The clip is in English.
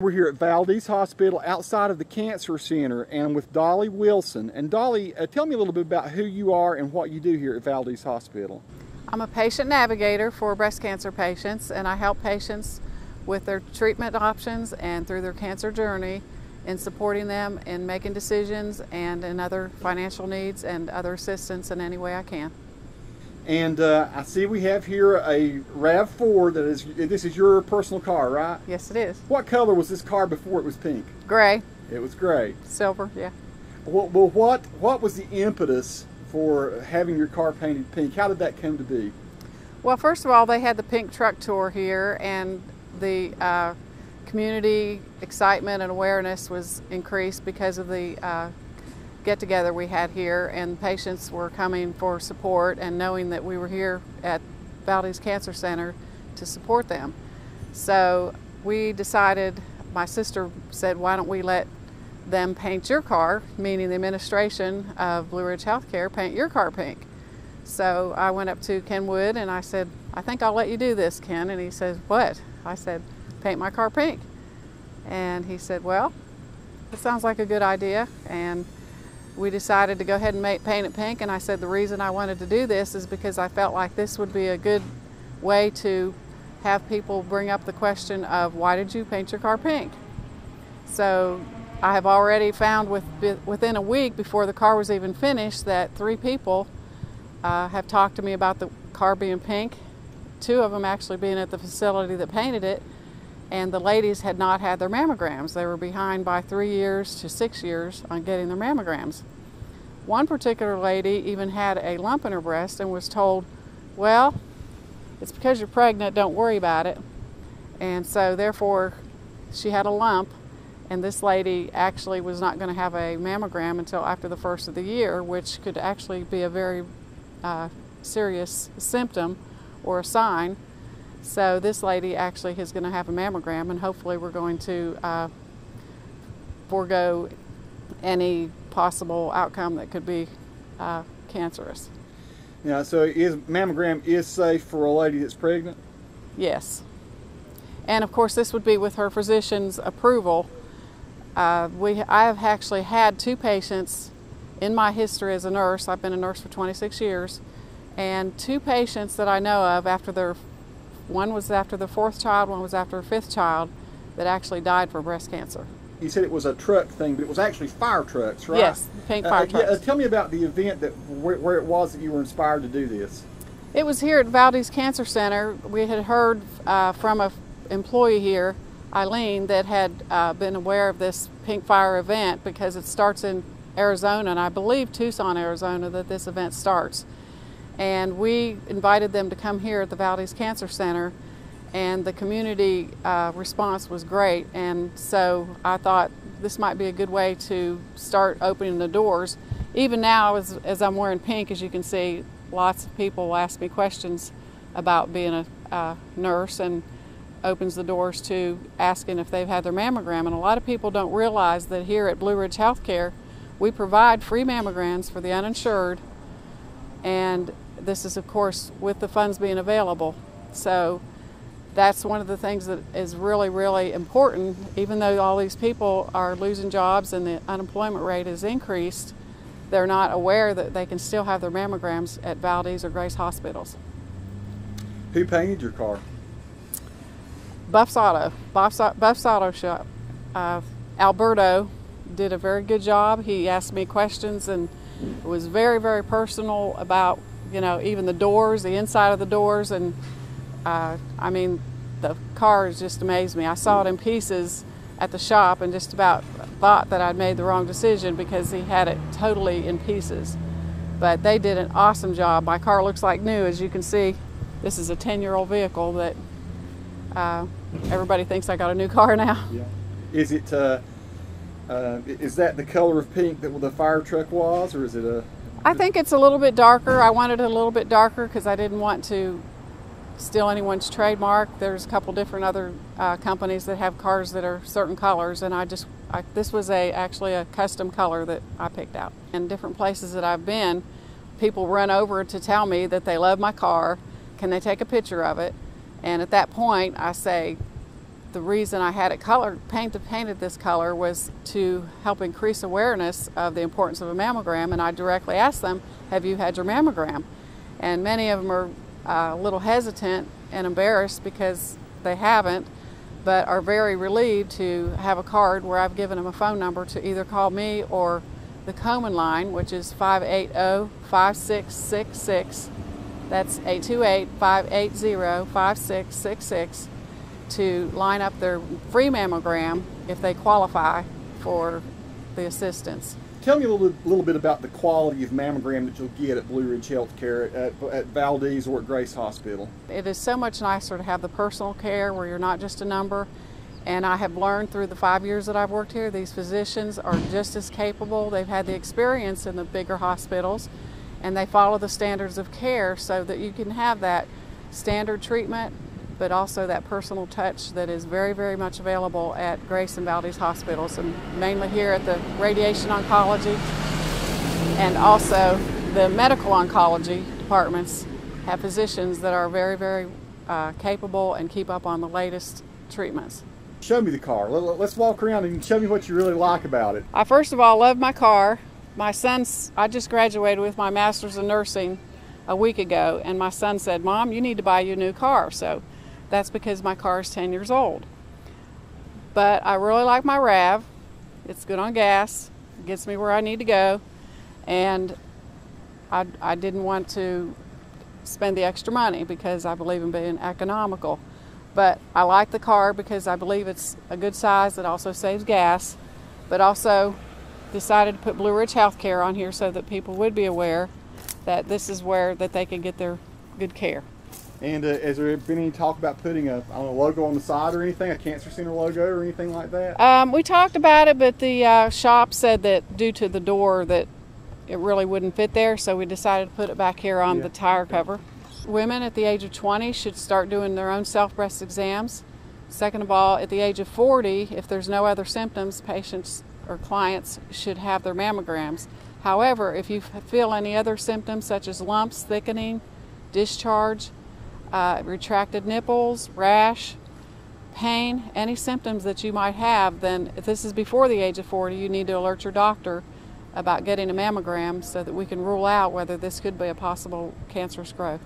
We're here at Valdez Hospital outside of the Cancer Center, and I'm with Dolly Wilson. And Dolly, tell me a little bit about who you are and what you do here at Valdez Hospital. I'm a patient navigator for breast cancer patients, and I help patients with their treatment options and through their cancer journey in supporting them in making decisions and in other financial needs and other assistance in any way I can. And I see we have here a RAV4 this is your personal car, right? Yes, it is. What color was this car before it was pink? Gray. It was gray. Silver, yeah. Well, what was the impetus for having your car painted pink? How did that come to be? Well, first of all, they had the pink truck tour here, and the community excitement and awareness was increased because of the get-together we had here, and patients were coming for support and knowing that we were here at Valdez Cancer Center to support them. So we decided, my sister said, why don't we let them paint your car, meaning the administration of Blue Ridge Healthcare, paint your car pink. So I went up to Ken Wood and I said, I think I'll let you do this, Ken. And he says, what? I said, paint my car pink. And he said, well, it sounds like a good idea. And we decided to go ahead and paint it pink, and I said the reason I wanted to do this is because I felt like this would be a good way to have people bring up the question of why did you paint your car pink? So I have already found within a week before the car was even finished that 3 people have talked to me about the car being pink, 2 of them actually being at the facility that painted it, and the ladies had not had their mammograms. They were behind by 3 years to 6 years on getting their mammograms. One particular lady even had a lump in her breast and was told, well, it's because you're pregnant, don't worry about it. And so therefore she had a lump, and this lady actually was not going to have a mammogram until after the first of the year, which could actually be a very serious symptom or a sign. So this lady actually is going to have a mammogram, and hopefully we're going to forego any possible outcome that could be cancerous. Yeah, so mammogram is safe for a lady that's pregnant? Yes. And of course this would be with her physician's approval. I have actually had 2 patients in my history as a nurse. I've been a nurse for 26 years, and 2 patients that I know of one was after the 4th child, one was after her 5th child, that actually died for breast cancer. You said it was a truck thing, but it was actually fire trucks, right? Yes, pink fire trucks. Yeah, tell me about the event where it was that you were inspired to do this. It was here at Valdez Cancer Center. We had heard from an employee here, Eileen, that had been aware of this pink fire event because it starts in Arizona, and I believe Tucson, Arizona, that this event starts. And we invited them to come here at the Valdez Cancer Center, and the community response was great. And so I thought this might be a good way to start opening the doors. Even now, as I'm wearing pink, as you can see, lots of people ask me questions about being a nurse, and opens the doors to asking if they've had their mammogram. And a lot of people don't realize that here at Blue Ridge Healthcare, we provide free mammograms for the uninsured, and this is of course with the funds being available. So that's one of the things that is really, really important. Even though all these people are losing jobs and the unemployment rate has increased, they're not aware that they can still have their mammograms at Valdez or Grace hospitals. Who painted your car? Buff's Auto Shop. Alberto did a very good job. He asked me questions and was very, very personal about, even the doors, the inside of the doors, and I mean, the car has just amazed me. I saw it in pieces at the shop and just about thought that I'd made the wrong decision because he had it totally in pieces. But they did an awesome job. My car looks like new, as you can see. This is a 10-year-old vehicle that everybody thinks I got a new car now. Yeah. Is that the color of pink that the fire truck was, or is it a? I think it's a little bit darker. I wanted it a little bit darker because I didn't want to steal anyone's trademark. There's a couple different other companies that have cars that are certain colors, and this was actually a custom color that I picked out. In different places that I've been, people run over to tell me that they love my car. Can they take a picture of it? And at that point, I say, the reason I had it painted this color was to help increase awareness of the importance of a mammogram, and I directly asked them, have you had your mammogram? And many of them are a little hesitant and embarrassed because they haven't, but are very relieved to have a card where I've given them a phone number to either call me or the Komen line, which is 580-5666. That's 828-580-5666 to line up their free mammogram if they qualify for the assistance. Tell me a little bit about the quality of mammogram that you'll get at Blue Ridge Healthcare, at Valdez or at Grace Hospital. It is so much nicer to have the personal care where you're not just a number. And I have learned through the 5 years that I've worked here, these physicians are just as capable. They've had the experience in the bigger hospitals, and they follow the standards of care so that you can have that standard treatment, but also that personal touch that is very, very much available at Grace and Valdez hospitals, and mainly here at the radiation oncology, and also the medical oncology departments have physicians that are very, very capable and keep up on the latest treatments. Show me the car. Let's walk around and show me what you really like about it. I first of all love my car. I just graduated with my master's in nursing a week ago, and my son said, Mom, you need to buy you a new car. So that's because my car is 10 years old. But I really like my RAV. It's good on gas. It gets me where I need to go. And I didn't want to spend the extra money because I believe in being economical. But I like the car because I believe it's a good size. It also saves gas. But also decided to put Blue Ridge Healthcare on here so that people would be aware that this is where that they can get their good care. And has there been any talk about putting a logo on the side or anything, a cancer center logo or anything like that? We talked about it, but the shop said that due to the door that it really wouldn't fit there, so we decided to put it back here on the tire cover. Women at the age of 20 should start doing their own self-breast exams. Second of all, at the age of 40, if there's no other symptoms, patients or clients should have their mammograms. However, if you feel any other symptoms such as lumps, thickening, discharge, retracted nipples, rash, pain, any symptoms that you might have, then if this is before the age of 40, you need to alert your doctor about getting a mammogram so that we can rule out whether this could be a possible cancerous growth.